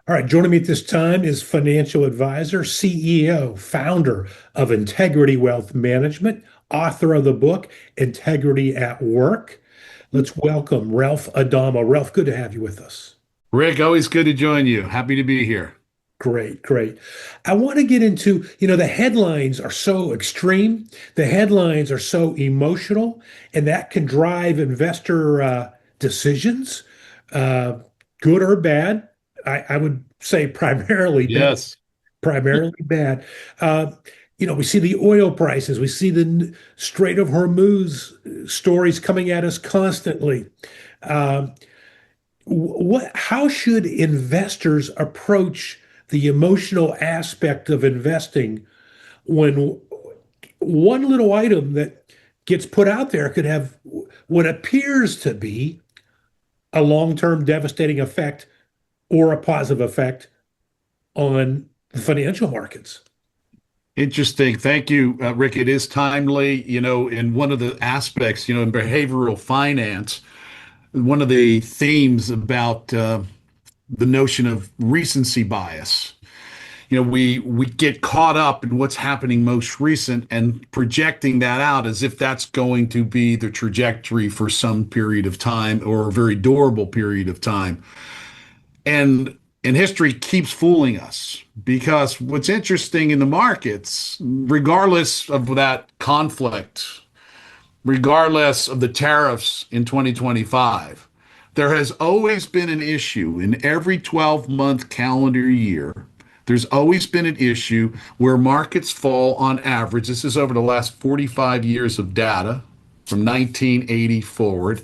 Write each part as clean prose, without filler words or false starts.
All right, joining me at this time is financial advisor, CEO, founder of Integrity Wealth Management, author of the book Integrity at Work. Let's welcome Ralph Adamo. Ralph, good to have you with us. Rick, always good to join you. Happy to be here. Great, great. I want to get into, the headlines are so extreme, the headlines are so emotional, and that can drive investor decisions, uh, good or bad. I would say primarily bad. Yes. Primarily bad. Uh, we see the oil prices, we see the Strait of Hormuz stories coming at us constantly. Uh, how should investors approach the emotional aspect of investing when one little item that gets put out there could have what appears to be a long-term devastating effect or a positive effect on the financial markets? Interesting. Thank you, Rick. It is timely, in one of the aspects, in behavioral finance, one of the themes about the notion of recency bias. We get caught up in what's happening most recent and projecting that out as if that's going to be the trajectory for some period of time or a very durable period of time. And history keeps fooling us because what's interesting in the markets, regardless of that conflict, regardless of the tariffs in 2025, there has always been an issue in every 12-month calendar year. There's always been an issue where markets fall on average. This is over the last 45 years of data from 1980 forward,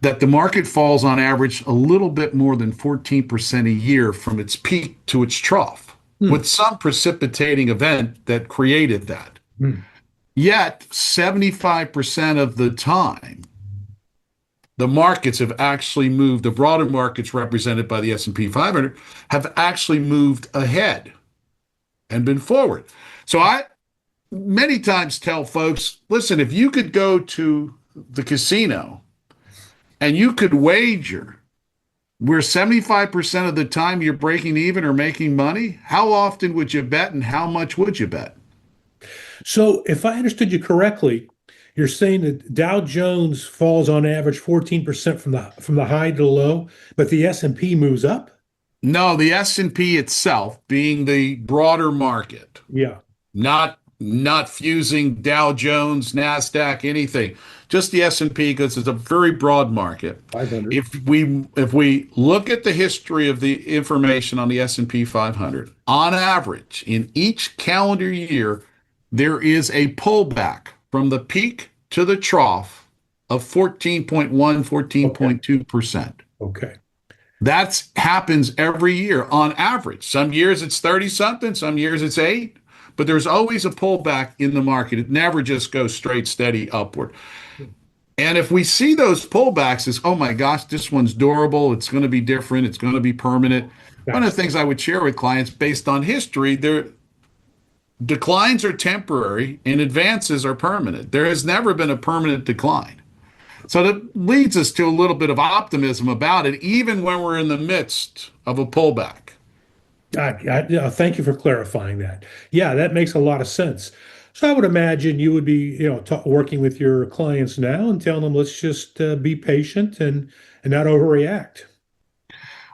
that the market falls on average a little bit more than 14% a year from its peak to its trough, Hmm. with some precipitating event that created that. Hmm. Yet, 75% of the time, the markets have actually moved, the broader markets represented by the S&P 500 have actually moved ahead and been forward. So I many times tell folks, listen, if you could go to the casino and you could wager where 75% of the time you're breaking even or making money, how often would you bet and how much would you bet? So if I understood you correctly, you're saying that Dow Jones falls on average 14% from the high to the low, but the S&P moves up? No, the S&P itself being the broader market, Yeah, not fusing Dow Jones, Nasdaq, anything. Just the S&P because it's a very broad market. 500. If we look at the history of the information on the S&P 500, on average in each calendar year there is a pullback from the peak to the trough of 14.1, Okay. 14.2%. Okay. That happens every year on average. Some years it's 30 something, some years it's 8, but there's always a pullback in the market. It never just goes straight steady upward. And if we see those pullbacks as, oh my gosh, this one's durable, it's going to be different, it's going to be permanent. One of Gotcha. the things I would share with clients based on history, their declines are temporary and advances are permanent. There has never been a permanent decline. So that leads us to a little bit of optimism about it, even when we're in the midst of a pullback. Thank you for clarifying that. Yeah, that makes a lot of sense. So I would imagine you would be, working with your clients now and telling them, let's just be patient and not overreact.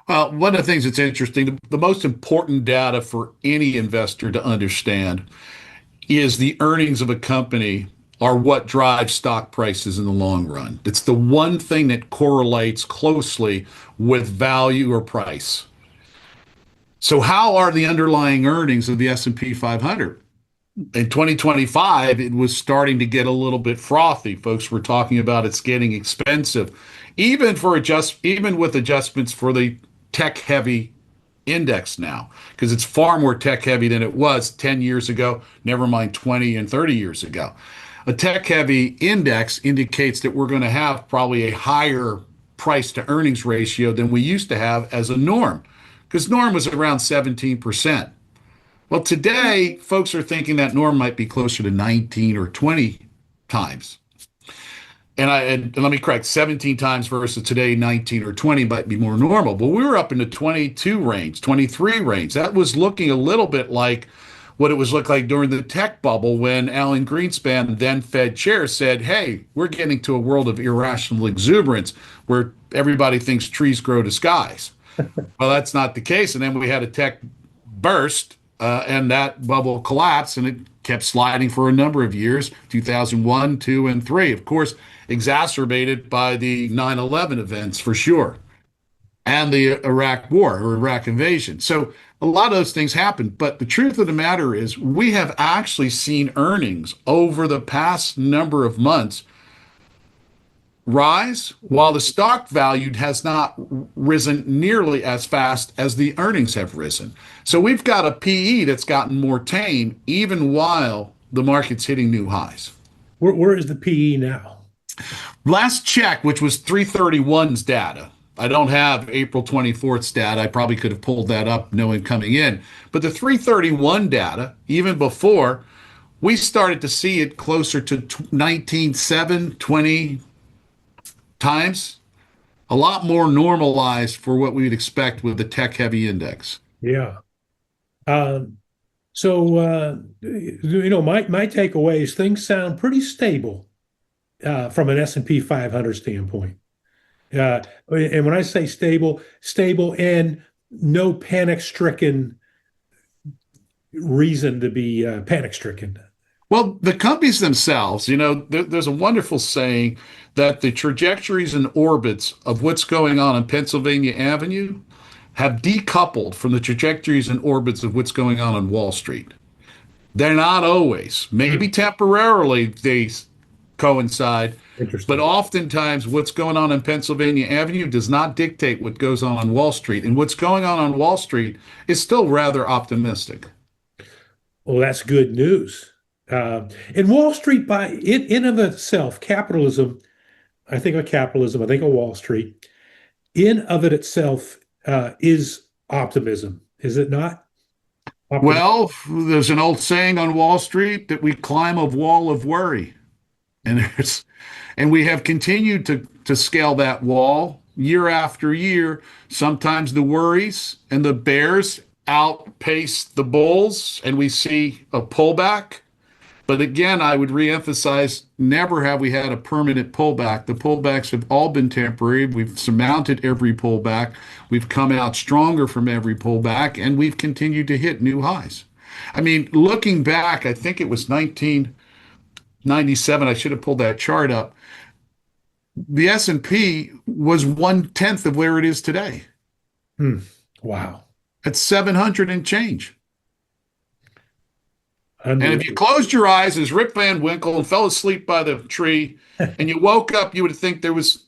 Well, one of the things that's interesting, the most important data for any investor to understand is the earnings of a company are what drives stock prices in the long run. It's the one thing that correlates closely with value or price. So how are the underlying earnings of the S&P 500? In 2025, it was starting to get a little bit frothy. Folks were talking about it's getting expensive, even with adjustments for the tech heavy index now, because it's far more tech heavy than it was 10 years ago, never mind 20 and 30 years ago. A tech heavy index indicates that we're going to have probably a higher price to earnings ratio than we used to have as a norm, because norm was around 17%. Well, today, folks are thinking that norm might be closer to 19 or 20 times. and let me correct, 17 times versus today 19 or 20 might be more normal, but we were up in the 22 range, 23 range. That was looking a little bit like what it was looked like during the tech bubble when Alan Greenspan, then Fed chair, said, "Hey, we're getting to a world of irrational exuberance where everybody thinks trees grow to skies." Well, that's not the case. And then we had a tech burst, and that bubble collapsed, and it kept sliding for a number of years 2001, 2, and 3. Of course, exacerbated by the 9/11 events for sure, and the Iraq war or Iraq invasion. So a lot of those things happened. But the truth of the matter is, we have actually seen earnings over the past number of months rise while the stock value has not risen nearly as fast as the earnings have risen. So we've got a PE that's gotten more tame even while the market's hitting new highs. Where is the PE now? Last check, which was 331's data. I don't have April 24th's data. I probably could have pulled that up knowing coming in. But the 331 data, even before, we started to see it closer to 19.7, 20 times, a lot more normalized for what we would expect with the tech heavy index. Yeah. Um, my takeaway is things sound pretty stable from an S&P 500 standpoint. And when I say stable, stable and no panic-stricken reason to be panic-stricken. Well, the companies themselves, there's a wonderful saying that the trajectories and orbits of what's going on Pennsylvania Avenue have decoupled from the trajectories and orbits of what's going on Wall Street. They're not always. Maybe temporarily they coincide, but Interesting. oftentimes what's going on Pennsylvania Avenue does not dictate what goes on Wall Street. And what's going on Wall Street is still rather optimistic. Well, that's good news. And Wall Street, by in of itself, capitalism, I think of capitalism, I think of Wall Street, in of it itself is optimism, is it not? Optimism. Well, there's an old saying on Wall Street that we climb a wall of worry. And we have continued to scale that wall year after year. Sometimes the worries and the bears outpace the bulls, and we see a pullback. But again, I would reemphasize, never have we had a permanent pullback. The pullbacks have all been temporary. We've surmounted every pullback. We've come out stronger from every pullback, and we've continued to hit new highs. I mean, looking back, I think it was 1997. I should have pulled that chart up. The S&P was 1/10 of where it is today. Hmm. Wow. It's 700 and change. And if you Unbelievable. closed your eyes as Rip Van Winkle and fell asleep by the tree and you woke up, you would think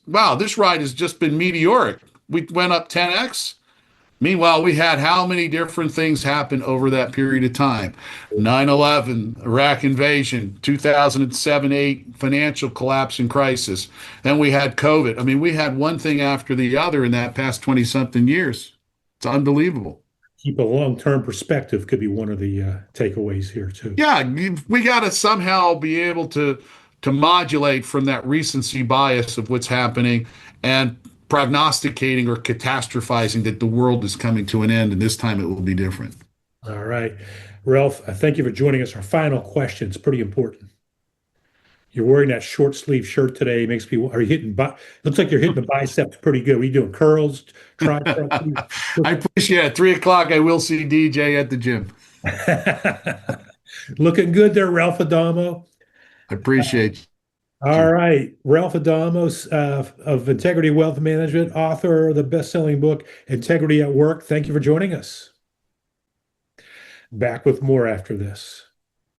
wow, this ride has just been meteoric. We went up 10x. Meanwhile, we had how many different things happen over that period of time? 9/11, Iraq invasion, 2007-8 financial collapse and crisis. Then we had COVID. I mean, we had one thing after the other in that past 20 something years. It's unbelievable. Keep a long-term perspective could be one of the takeaways here too. Yeah, we got to somehow be able to modulate from that recency bias of what's happening and prognosticating or catastrophizing that the world is coming to an end and this time it will be different. All right. Ralph, thank you for joining us. Our final question is pretty important. You're wearing that short sleeve shirt today. Makes me, are you hitting, looks like you're hitting the biceps pretty good. What are you doing? Curls, triceps? I appreciate it. 3 o'clock, I will see DJ at the gym. Looking good there, Ralph Adamo. I appreciate you. All right. Ralph Adamo of Integrity Wealth Management, author of the best-selling book, Integrity at Work. Thank you for joining us. Back with more after this.